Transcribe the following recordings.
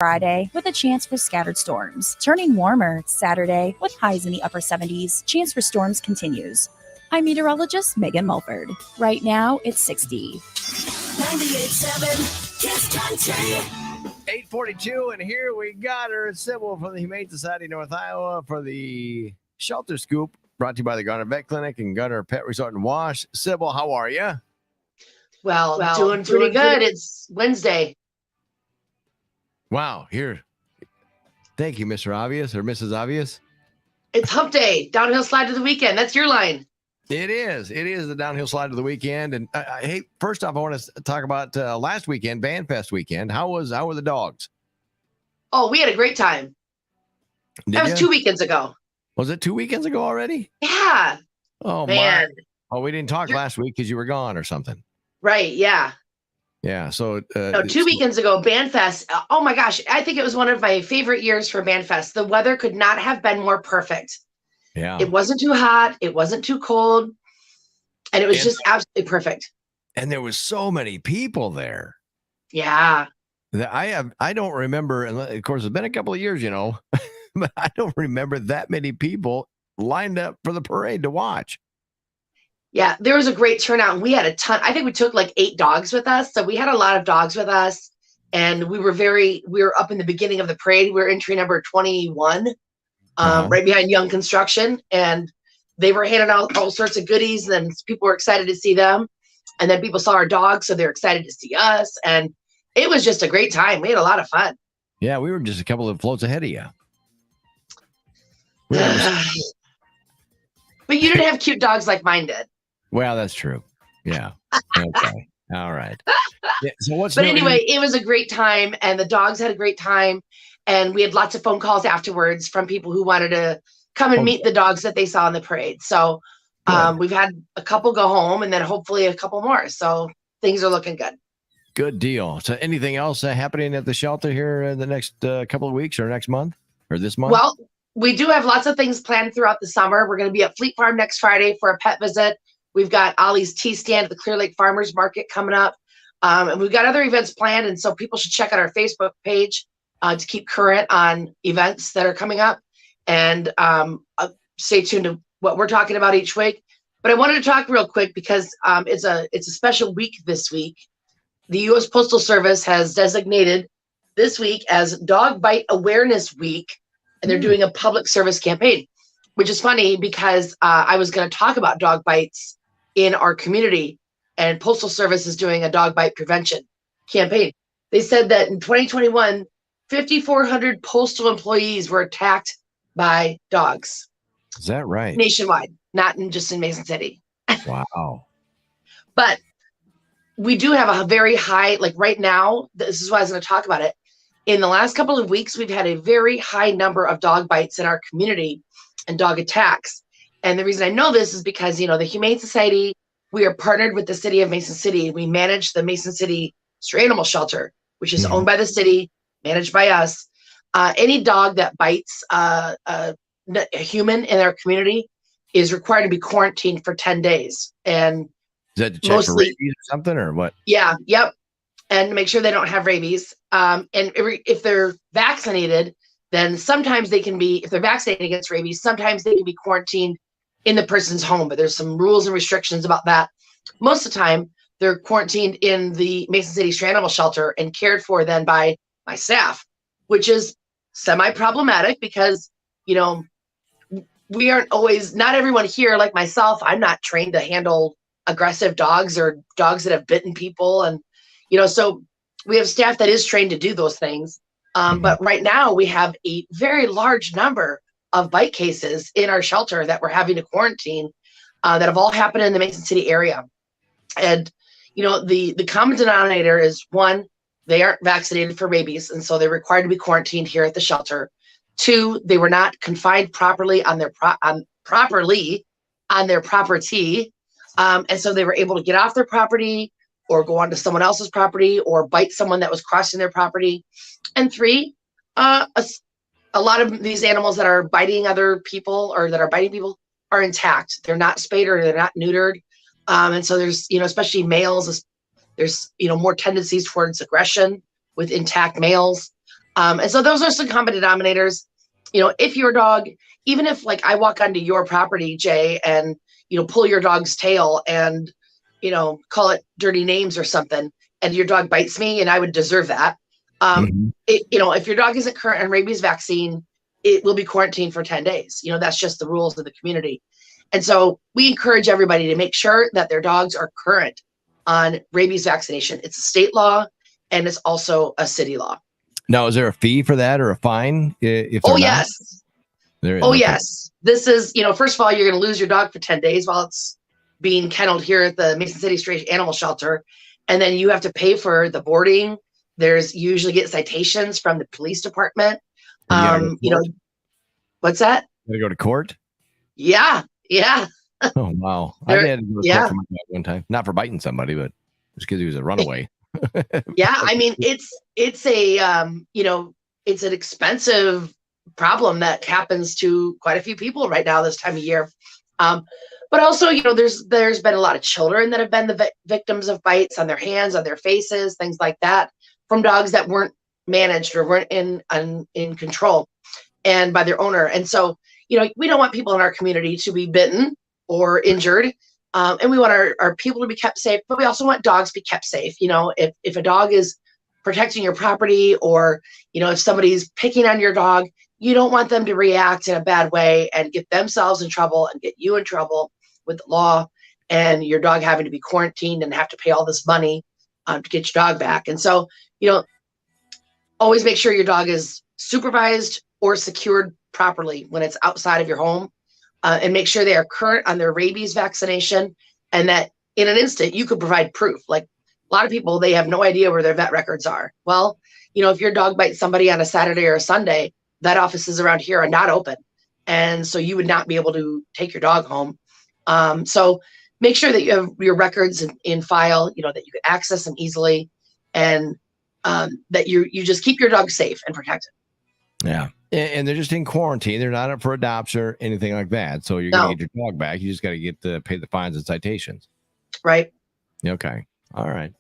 Friday with a chance for scattered storms. Turning warmer Saturday with highs in the upper 70s. Chance for storms continues. I'm meteorologist Megan Mulford. Right now, it's 60. 98.7 Kiss Country. 8:42, and here we got her, Sybil from the Humane Society of North Iowa for the Shelter Scoop, brought to you by the Gunner Vet Clinic and Gunner Pet Resort and Wash. Sybil, how are you? Well, doing pretty good. It's Wednesday. Wow, here. Thank you, Mr. Obvious or Mrs. Obvious. It's hump day, downhill slide to the weekend. That's your line. It is. It is the downhill slide of the weekend. And hey, first off, I want to talk about last weekend, Bandfest weekend. How were the dogs? Oh, we had a great time. That was 2 weekends ago. Was it 2 weekends ago already? Yeah. Oh, man. Oh, we didn't talk last week because you were gone or something. Right. Yeah. Yeah. So no, 2 weekends ago, Bandfest. Oh my gosh. I think it was one of my favorite years for Bandfest. The weather could not have been more perfect. Yeah. It wasn't too hot. It wasn't too cold. And it was just absolutely perfect. And there was so many people there. Yeah. That I don't remember. And of course, it's been a couple of years, but I don't remember that many people lined up for the parade to watch. Yeah, there was a great turnout. We had a ton. I think we took like 8 dogs with us. So we had a lot of dogs with us. And we were up in the beginning of the parade. We were entry number 21, right behind Young Construction. And they were handing out all sorts of goodies. And people were excited to see them. And then people saw our dogs, so they're excited to see us. And it was just a great time. We had a lot of fun. Yeah, we were just a couple of floats ahead of you. But you didn't have cute dogs like mine did. Well, that's true. Yeah. Okay. All right. Yeah, so anyway, it was a great time, and the dogs had a great time, and we had lots of phone calls afterwards from people who wanted to come and meet the dogs that they saw in the parade. So we've had a couple go home, and then hopefully a couple more. So things are looking good. Good deal. So anything else happening at the shelter here in the next couple of weeks or next month or this month? Well, we do have lots of things planned throughout the summer. We're going to be at Fleet Farm next Friday for a pet visit. We've got Ollie's Tea Stand at the Clear Lake Farmers Market coming up. And we've got other events planned. And so people should check out our Facebook page to keep current on events that are coming up. And stay tuned to what we're talking about each week. But I wanted to talk real quick because it's a special week this week. The U.S. Postal Service has designated this week as Dog Bite Awareness Week. And they're doing a public service campaign, which is funny because I was going to talk about dog bites in our community, and Postal Service is doing a dog bite prevention campaign. They said that in 2021, 5,400 postal employees were attacked by dogs. Is that right? Nationwide, not just in Mason City. Wow. But we do have a very high, like right now, this is why I was going to talk about it. In the last couple of weeks, we've had a very high number of dog bites in our community and dog attacks. And the reason I know this is because, the Humane Society, we are partnered with the city of Mason City. We manage the Mason City Stray Animal Shelter, which is owned by the city, managed by us. Any dog that bites a human in our community is required to be quarantined for 10 days. And is that to check for rabies or something or what? Yeah. Yep. And make sure they don't have rabies. And if they're vaccinated, then sometimes they can be, if they're vaccinated against rabies, sometimes they can be quarantined in the person's home. But there's some rules and restrictions about that. Most of the time, they're quarantined in the Mason City Stray Animal Shelter and cared for then by my staff, which is semi-problematic because, we aren't always, not everyone here like myself, I'm not trained to handle aggressive dogs or dogs that have bitten people. And so we have staff that is trained to do those things. But right now we have a very large number of bite cases in our shelter that we're having to quarantine that have all happened in the Mason City area. And, the common denominator is one, they aren't vaccinated for rabies. And so they're required to be quarantined here at the shelter. 2, they were not confined properly on their property. And so they were able to get off their property or go onto someone else's property or bite someone that was crossing their property. And 3, a lot of these animals that are biting other people or that are biting people are intact. They're not spayed or they're not neutered. And so there's, especially males, there's, more tendencies towards aggression with intact males. And so those are some common denominators. If your dog, even if like I walk onto your property, Jay, and pull your dog's tail and call it dirty names or something, and your dog bites me, and I would deserve that. If your dog isn't current on rabies vaccine, it will be quarantined for 10 days. That's just the rules of the community. And so we encourage everybody to make sure that their dogs are current on rabies vaccination. It's a state law, and it's also a city law. Now, is there a fee for that or a fine? If yes. Yes. This is, first of all, you're going to lose your dog for 10 days while it's being kenneled here at the Mason City Stray Animal Shelter. And then you have to pay for the boarding. There's usually get citations from the police department. What's that? You gotta go to court? Yeah. Oh, wow. I had to go to court for my dog one time. Not for biting somebody, but just because he was a runaway. Yeah. I mean, it's it's an expensive problem that happens to quite a few people right now this time of year. But also, there's been a lot of children that have been the victims of bites on their hands, on their faces, things like that, from dogs that weren't managed or weren't in control and by their owner. And so, we don't want people in our community to be bitten or injured. And we want our people to be kept safe, but we also want dogs to be kept safe. If a dog is protecting your property, or, if somebody's picking on your dog, you don't want them to react in a bad way and get themselves in trouble and get you in trouble with the law, and your dog having to be quarantined and have to pay all this money to get your dog back. And so, always make sure your dog is supervised or secured properly when it's outside of your home, and make sure they are current on their rabies vaccination, and that in an instant you could provide proof. Like a lot of people, they have no idea where their vet records are. Well, if your dog bites somebody on a Saturday or a Sunday, vet offices around here are not open. And so you would not be able to take your dog home. So make sure that you have your records in file, that you can access them easily, and that you just keep your dog safe and protected. Yeah. And they're just in quarantine. They're not up for adoption or anything like that. So you're going to get your dog back. You just got to pay the fines and citations. Right. Okay. All right.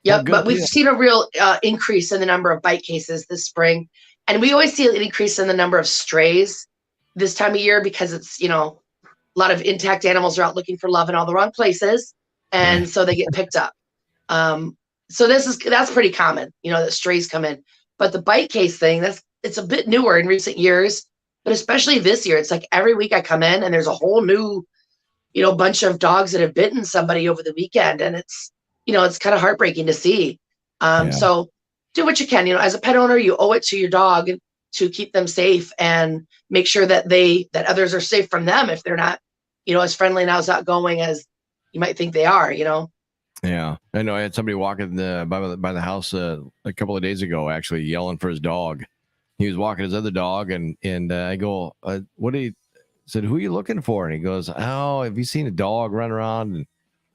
Yeah. Well, but we've seen a real increase in the number of bite cases this spring. And we always see an increase in the number of strays this time of year, because it's, a lot of intact animals are out looking for love in all the wrong places. And so they get picked up. So that's pretty common, that strays come in. But the bite case thing, it's a bit newer in recent years, but especially this year, it's like every week I come in and there's a whole new, bunch of dogs that have bitten somebody over the weekend. And it's, it's kind of heartbreaking to see. So do what you can, as a pet owner, you owe it to your dog to keep them safe and make sure that others are safe from them if they're not, as friendly and as outgoing as you might think they are, Yeah. I know I had somebody walking by the house a couple of days ago, actually yelling for his dog. He was walking his other dog, and I go, said, who are you looking for? And he goes, oh, have you seen a dog run around? And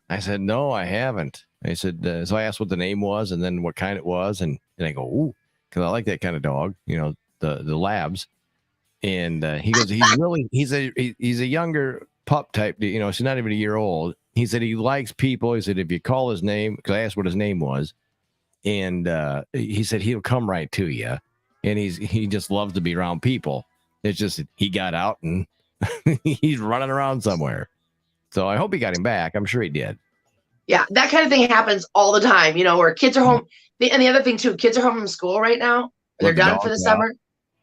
I said, no, I haven't. And he said, so I asked what the name was and then what kind it was. And I go, ooh, because I like that kind of dog, the labs. And he goes, he's a younger pup type, she's not even a year old. He said he likes people. He said, if you call his name, because I asked what his name was, and he said he'll come right to you. And he just loves to be around people. It's just he got out and he's running around somewhere. So I hope he got him back. I'm sure he did. Yeah, that kind of thing happens all the time, where kids are home. And the other thing too, kids are home from school right now. They're done for the summer.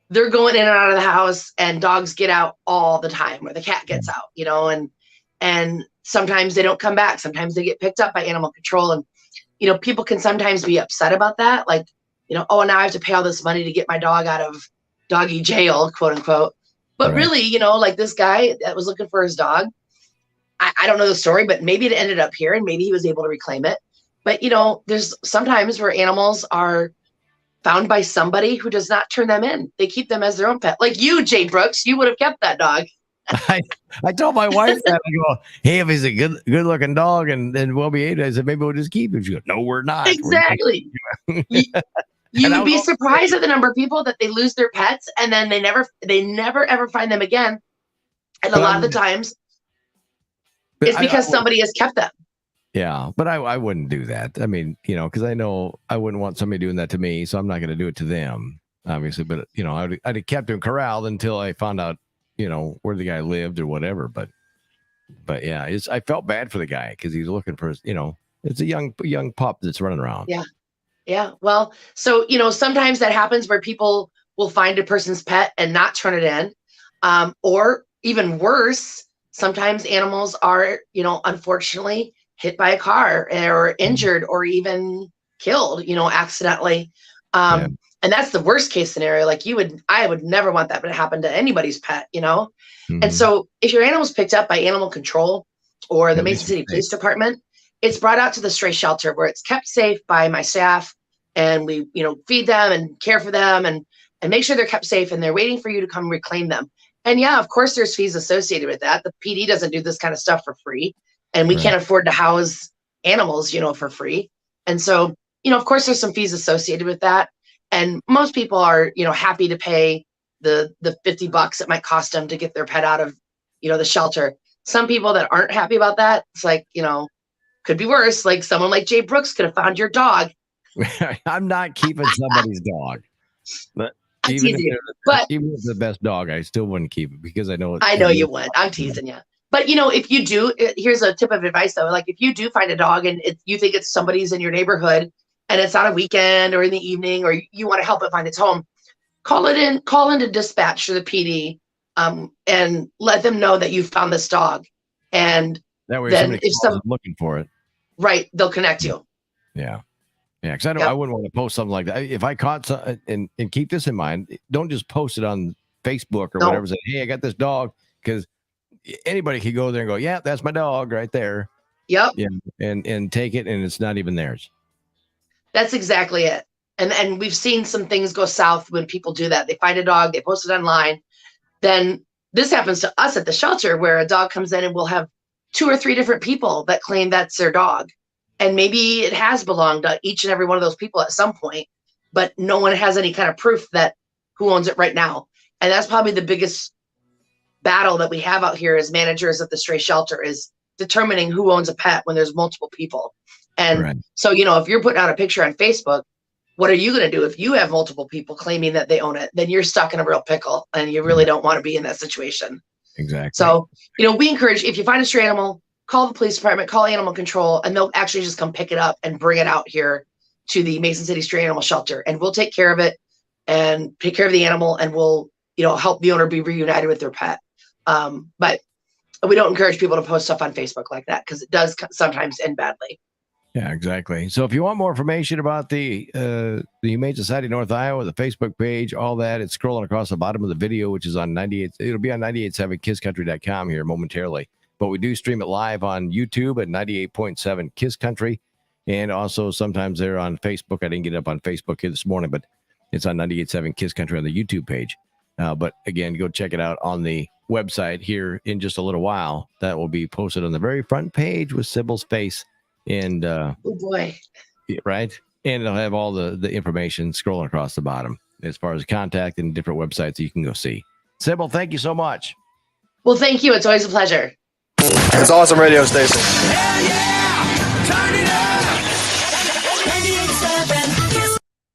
They're going in and out of the house, and dogs get out all the time, or the cat gets out, and sometimes they don't come back. Sometimes they get picked up by animal control. And, people can sometimes be upset about that. Like, oh, now I have to pay all this money to get my dog out of doggy jail, quote unquote. But really, like this guy that was looking for his dog, I don't know the story, but maybe it ended up here and maybe he was able to reclaim it. But, there's sometimes where animals are found by somebody who does not turn them in. They keep them as their own pet. Like you, Jay Brooks, you would have kept that dog. I told my wife that. I go, hey, if he's a good looking dog and we'll be able, I said, maybe we'll just keep him. She goes, no, we're not. Exactly. You would be surprised at the number of people that they lose their pets and then they never ever find them again. And a lot of the times it's because somebody has kept them. Yeah, but I wouldn't do that. I mean, because I know I wouldn't want somebody doing that to me, so I'm not going to do it to them. obviously, but I'd have kept him corralled until I found out, where the guy lived or whatever. But yeah, I felt bad for the guy because he's looking for his, it's a young pup that's running around. Yeah. Yeah. Well, so, sometimes that happens where people will find a person's pet and not turn it in. Or even worse, sometimes animals are, unfortunately hit by a car or injured or even killed, accidentally. And that's the worst case scenario. Like I would never want that to happen to anybody's pet, And so if your animal's picked up by animal control or the Mason City Police Department, it's brought out to the stray shelter where it's kept safe by my staff, and we, feed them and care for them and make sure they're kept safe, and they're waiting for you to come reclaim them. And yeah, of course there's fees associated with that. The PD doesn't do this kind of stuff for free, and we can't afford to house animals, for free. And so, of course there's some fees associated with that. And most people are, happy to pay the $50 it might cost them to get their pet out of, the shelter. Some people that aren't happy about that, it's like, could be worse. Like someone like Jay Brooks could have found your dog. I'm not keeping somebody's dog. But even if the best dog, I still wouldn't keep it because I know I know you would. I'm teasing you. But if you do, here's a tip of advice though. Like if you do find a dog and you think it's somebody's in your neighborhood and it's on a weekend or in the evening, or you want to help it find its home, call into dispatch to the PD, and let them know that you found this dog. And that way, then if someone's looking for it, right, they'll connect you. Yeah. Yeah, because I wouldn't want to post something like that. If I caught some, and keep this in mind, don't just post it on Facebook or whatever. Say, hey, I got this dog, because anybody could go there and go, yeah, that's my dog right there. Yep. Yeah, and take it, and it's not even theirs. That's exactly it. And we've seen some things go south when people do that. They find a dog, they post it online. Then this happens to us at the shelter where a dog comes in and we'll have 2 or 3 different people that claim that's their dog. And maybe it has belonged to each and every one of those people at some point, but no one has any kind of proof that who owns it right now. And that's probably the biggest battle that we have out here as managers at the stray shelter, is determining who owns a pet when there's multiple people. And so, if you're putting out a picture on Facebook, what are you going to do if you have multiple people claiming that they own it? Then you're stuck in a real pickle, and you really don't want to be in that situation. Exactly. So, we encourage, if you find a stray animal, call the police department, call animal control, and they'll actually just come pick it up and bring it out here to the Mason City Stray Animal Shelter. And we'll take care of it and take care of the animal, and we'll, help the owner be reunited with their pet. But we don't encourage people to post stuff on Facebook like that, because it does sometimes end badly. Yeah, exactly. So if you want more information about the Humane Society of North Iowa, the Facebook page, all that, it's scrolling across the bottom of the video, which is on 98. It'll be on 98.7kisscountry.com here momentarily. But we do stream it live on YouTube at 98.7 Kiss Country. And also sometimes they're on Facebook. I didn't get it up on Facebook here this morning, but it's on 98.7 Kiss Country on the YouTube page. But again, go check it out on the website here in just a little while. That will be posted on the very front page with Sybil's face. And oh boy. Right. And it'll have all the information scrolling across the bottom as far as contact and different websites you can go see. Sybil, thank you so much. Well, thank you. It's always a pleasure. It's an awesome radio station. Yeah, yeah.